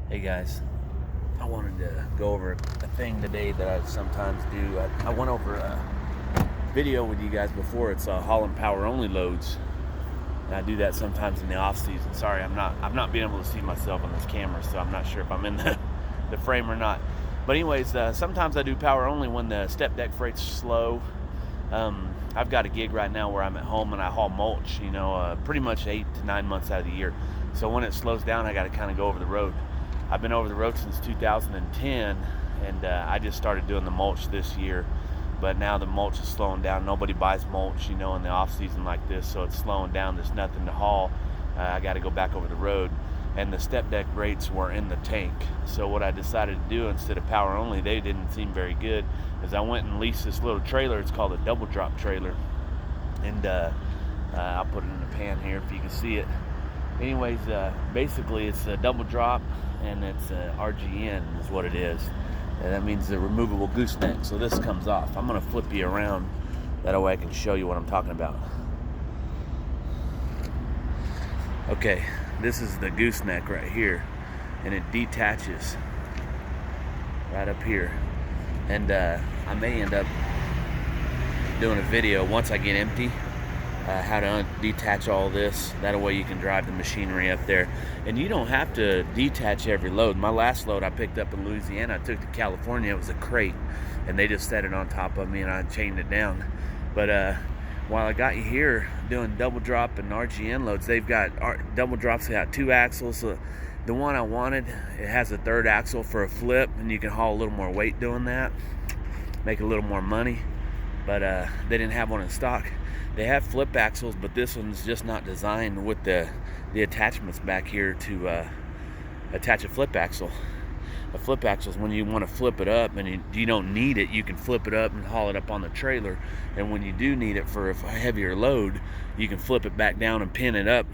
Hey guys, I wanted to go over a thing today that I sometimes do. I went over a video with you guys before. It's hauling power only loads, and I do that sometimes in the off season. Sorry, I'm not being able to see myself on this camera, so I'm not sure if I'm in the frame or not. But anyways, sometimes I do power only when the step deck freight's slow. I've got a gig right now where I'm at home and I haul mulch, pretty much 8 to 9 months out of the year. So when it slows down, I got to kind of go over the road. I've been over the road since 2010, and I just started doing the mulch this year. But now the mulch is slowing down. Nobody buys mulch, in the off season like this, so it's slowing down. There's nothing to haul. I got to go back over the road, and the step deck rates were in the tank. So what I decided to do instead of power only, they didn't seem very good, is I went and leased this little trailer. It's called a double drop trailer, and I'll put it in the pan here if you can see it. Anyways, basically it's a double drop, and it's RGN is what it is, and that means the removable gooseneck. So this comes off. I'm going to flip you around, that way I can show you what I'm talking about. Okay, this is the gooseneck right here, and it detaches right up here, and I may end up doing a video once I get empty, how to detach all this. That way you can drive the machinery up there, and you don't have to detach every load. My last load I picked up in Louisiana, I took to California. It was a crate, and they just set it on top of me, and I chained it down. But while I got you here doing double drop and RGN loads, they've got double drops. They got 2 axles. The one I wanted, it has a 3rd axle for a flip, and you can haul a little more weight doing that, make a little more money. But they didn't have one in stock. They have flip axles, but this one's just not designed with the attachments back here to attach a flip axle. A flip axle is when you want to flip it up and you don't need it. You can flip it up and haul it up on the trailer, and when you do need it for a heavier load, you can flip it back down and pin it up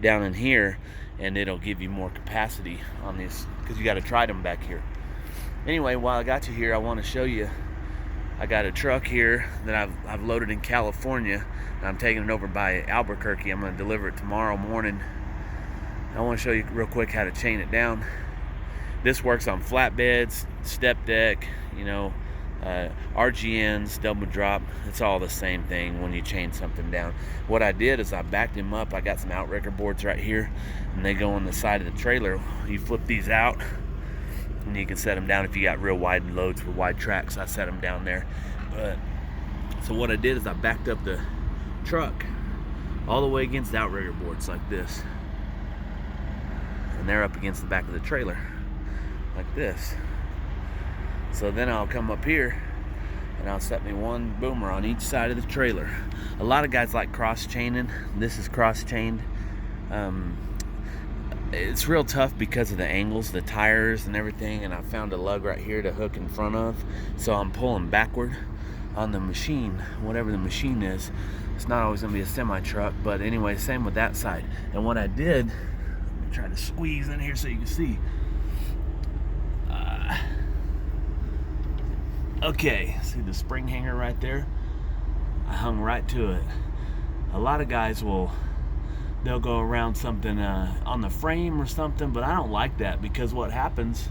down in here, and it'll give you more capacity on this, because you got to try them back here. Anyway, while I got you here, I want to show you, I got a truck here that I've loaded in California, and I'm taking it over by Albuquerque. I'm going to deliver it tomorrow morning. I want to show you real quick how to chain it down. This works on flatbeds, step deck, RGNs, double drop. It's all the same thing when you chain something down. What I did is I backed him up. I got some outrigger boards right here, and they go on the side of the trailer. You flip these out, and you can set them down if you got real wide loads with wide tracks. I set them down there. So what I did is I backed up the truck all the way against the outrigger boards like this, and they're up against the back of the trailer like this. So then I'll come up here and I'll set me one boomer on each side of the trailer. A lot of guys like cross chaining. This is cross chained. It's real tough because of the angles, the tires and everything, and I found a lug right here to hook in front of, so I'm pulling backward on the machine, whatever the machine is. It's not always going to be a semi-truck, but anyway, same with that side. And what I did, try to squeeze in here so you can see. Okay, see the spring hanger right there? I hung right to it. A lot of guys they'll go around something on the frame or something, but I don't like that, because what happens,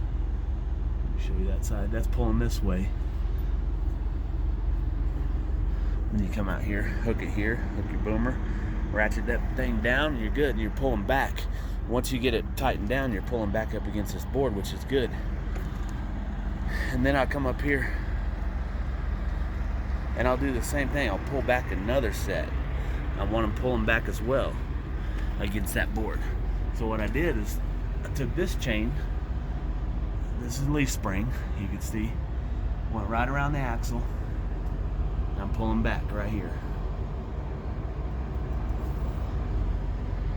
let me show you that side, that's pulling this way. Then you come out here, hook it here, hook your boomer, ratchet that thing down, and you're good, and you're pulling back. Once you get it tightened down, you're pulling back up against this board, which is good. And then I'll come up here and I'll do the same thing. I'll pull back another set. I want them pulling back as well against that board. So what I did is I took this chain, this is leaf spring, you can see, went right around the axle, and I'm pulling back right here.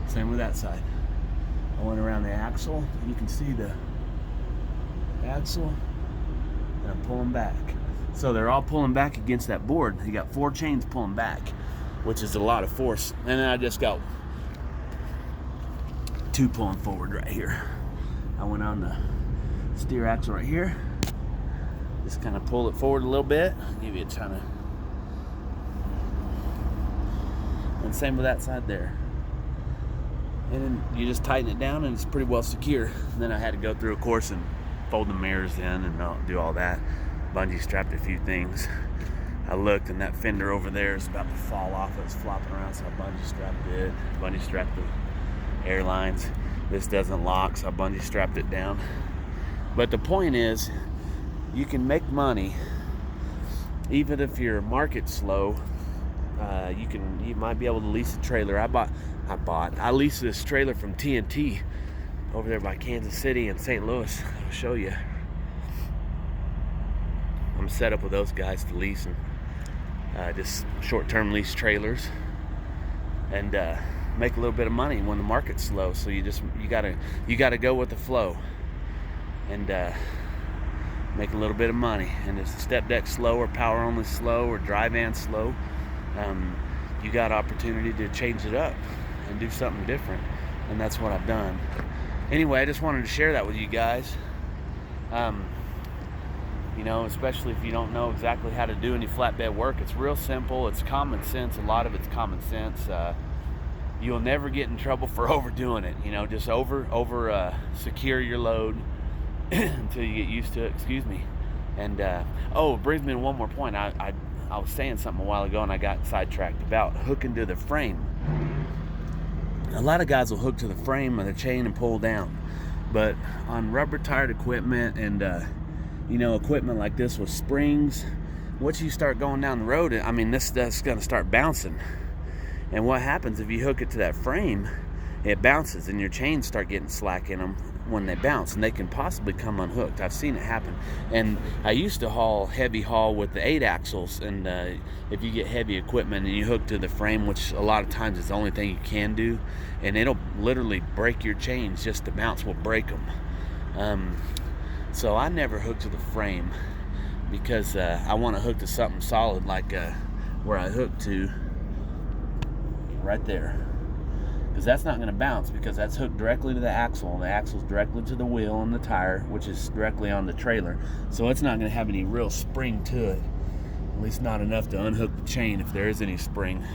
Same with that side. I went around the axle, you can see the axle, and I'm pulling back. So they're all pulling back against that board. You got 4 chains pulling back, which is a lot of force. And then I just got 2 pulling forward right here. I went on the steer axle right here. Just kind of pull it forward a little bit. Give you a kind of. And same with that side there. and then you just tighten it down and it's pretty well secure. And then I had to go through a course and fold the mirrors in and do all that. Bungee strapped a few things. I looked and that fender over there is about to fall off. It was flopping around, so I bungee strapped it. Bungee strapped the airlines. This doesn't lock, so I bungee strapped it down. But the point is, you can make money even if your market's slow. You might be able to lease a trailer. I leased this trailer from TNT over there by Kansas City and St. Louis. I'll show you. I'm set up with those guys to lease and just short-term lease trailers and make a little bit of money when the market's slow. So you gotta go with the flow and make a little bit of money. And if the step deck's slow or power only slow or dry van slow, you got opportunity to change it up and do something different, and that's what I've done. Anyway, I just wanted to share that with you guys. Especially if you don't know exactly how to do any flatbed work. It's real simple. It's common sense. A lot of it's common sense. You'll never get in trouble for overdoing it. Just over secure your load until you get used to it. Excuse me. And it brings me to one more point. I was saying something a while ago and I got sidetracked about hooking to the frame. A lot of guys will hook to the frame of the chain and pull down, but on rubber tired equipment and equipment like this with springs, once you start going down the road, this stuff's going to start bouncing. And what happens if you hook it to that frame, it bounces and your chains start getting slack in them when they bounce, and they can possibly come unhooked. I've seen it happen. And I used to heavy haul with the 8 axles, and if you get heavy equipment and you hook to the frame, which a lot of times is the only thing you can do, and it'll literally break your chains. Just the bounce will break them. So I never hook to the frame because I want to hook to something solid, like where I hook to right there. Because that's not going to bounce, because that's hooked directly to the axle, and the axle's directly to the wheel and the tire, which is directly on the trailer. So it's not going to have any real spring to it, at least not enough to unhook the chain if there is any spring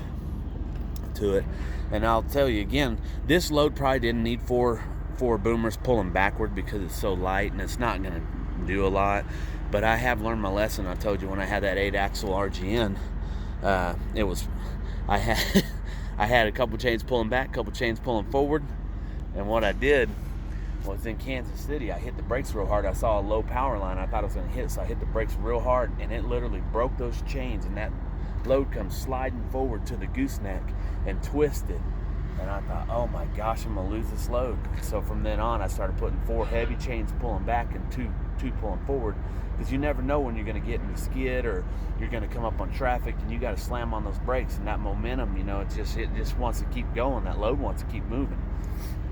to it. And I'll tell you again, this load probably didn't need four boomers pulling backward because it's so light, and it's not going to do a lot. But I have learned my lesson. I told you when I had that 8-axle RGN, I had a couple chains pulling back, a couple chains pulling forward, and what I did was in Kansas City, I hit the brakes real hard. I saw a low power line I thought I was going to hit, so I hit the brakes real hard, and it literally broke those chains, and that load comes sliding forward to the gooseneck and twisted. And I thought, oh my gosh, I'm going to lose this load. So from then on, I started putting 4 heavy chains pulling back and two pulling forward, because you never know when you're going to get in the skid or you're going to come up on traffic, and you got to slam on those brakes. And that momentum, it just wants to keep going. That load wants to keep moving.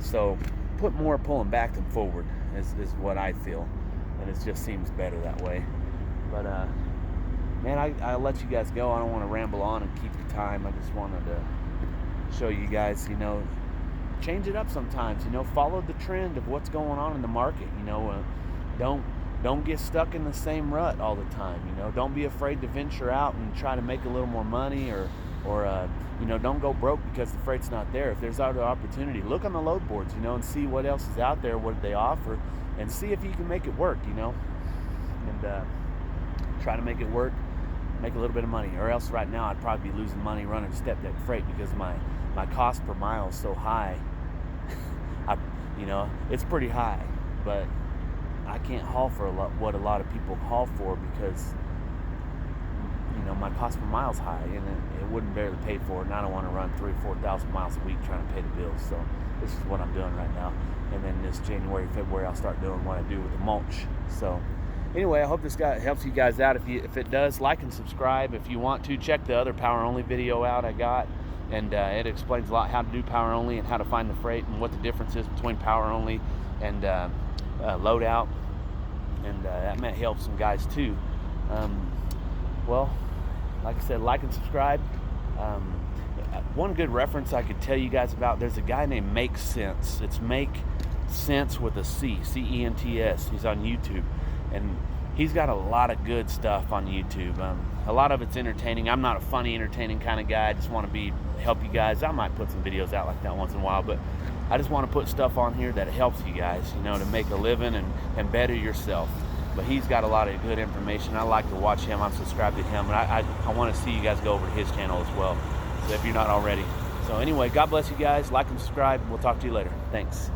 So put more pulling back than forward is what I feel, and it just seems better that way. But man, I'll let you guys go. I don't want to ramble on and keep the time. I just wanted to show you guys, change it up sometimes. Follow the trend of what's going on in the market. Don't get stuck in the same rut all the time. Don't be afraid to venture out and try to make a little more money, or don't go broke because the freight's not there. If there's other opportunity, look on the load boards, and see what else is out there, what they offer, and see if you can make it work, and try to make it work, make a little bit of money. Or else right now I'd probably be losing money running step deck freight because my cost per mile is so high. It's pretty high, but I can't haul for what a lot of people haul for, because my cost per mile is high, and it wouldn't barely pay for it, and I don't want to run 3,000 or 4,000 miles a week trying to pay the bills. So this is what I'm doing right now, and then this January, February, I'll start doing what I do with the mulch. So anyway, I hope this helps you guys out. If it does, like and subscribe. If you want to, check the other power only video out I got, and it explains a lot how to do power only and how to find the freight and what the difference is between power only and load out, and that might help some guys too. Well, like I said, like and subscribe. One good reference I could tell you guys about, there's a guy named Make Sense. It's Make Sense with a C, C-E-N-T-S. He's on YouTube, and he's got a lot of good stuff on YouTube. A lot of it's entertaining. I'm not a funny, entertaining kind of guy. I just want to help you guys. I might put some videos out like that once in a while, but I just want to put stuff on here that helps you guys, you know, to make a living and better yourself. But he's got a lot of good information. I like to watch him. I'm subscribed to him, and I want to see you guys go over to his channel as well, so if you're not already. So anyway, God bless you guys. Like and subscribe. We'll talk to you later. Thanks.